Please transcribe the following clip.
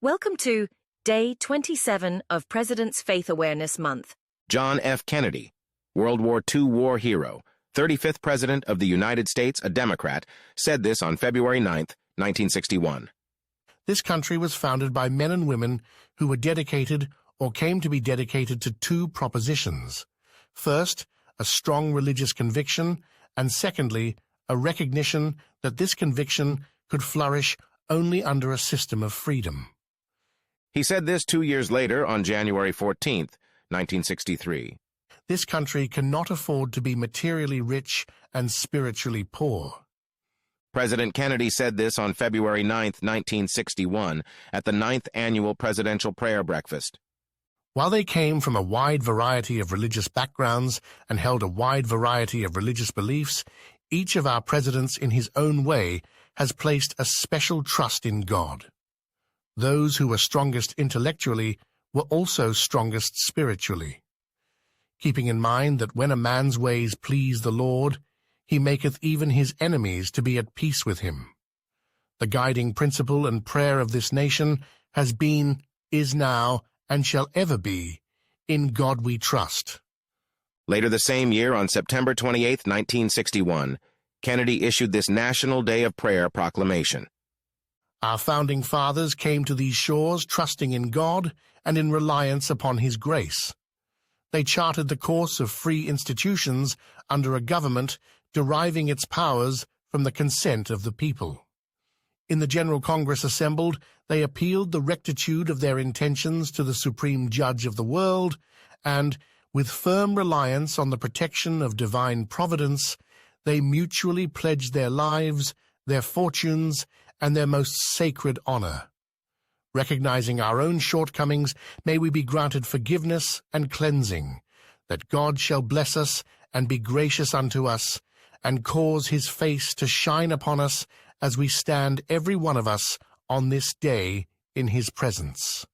Welcome to Day 27 of President's Faith Awareness Month. John F. Kennedy, World War II war hero, 35th President of the United States, a Democrat, said this on February 9, 1961. This country was founded by men and women who were dedicated or came to be dedicated to two propositions. First, a strong religious conviction, and secondly, a recognition that this conviction could flourish only under a system of freedom. He said this 2 years later on January 14, 1963. This country cannot afford to be materially rich and spiritually poor. President Kennedy said this on February 9, 1961, at the 9th Annual Presidential Prayer Breakfast. While they came from a wide variety of religious backgrounds and held a wide variety of religious beliefs, each of our presidents in his own way has placed a special trust in God. Those who were strongest intellectually were also strongest spiritually. Keeping in mind that when a man's ways please the Lord, he maketh even his enemies to be at peace with him. The guiding principle and prayer of this nation has been, is now, and shall ever be, in God we trust. Later the same year, on September 28, 1961, Kennedy issued this National Day of Prayer proclamation. Our founding fathers came to these shores trusting in God and in reliance upon His grace. They charted the course of free institutions under a government deriving its powers from the consent of the people. In the General Congress assembled, they appealed the rectitude of their intentions to the Supreme Judge of the world, and, with firm reliance on the protection of divine providence, they mutually pledged their lives, their fortunes, and their most sacred honor. Recognizing our own shortcomings, may we be granted forgiveness and cleansing, that God shall bless us and be gracious unto us, and cause His face to shine upon us as we stand every one of us on this day in His presence.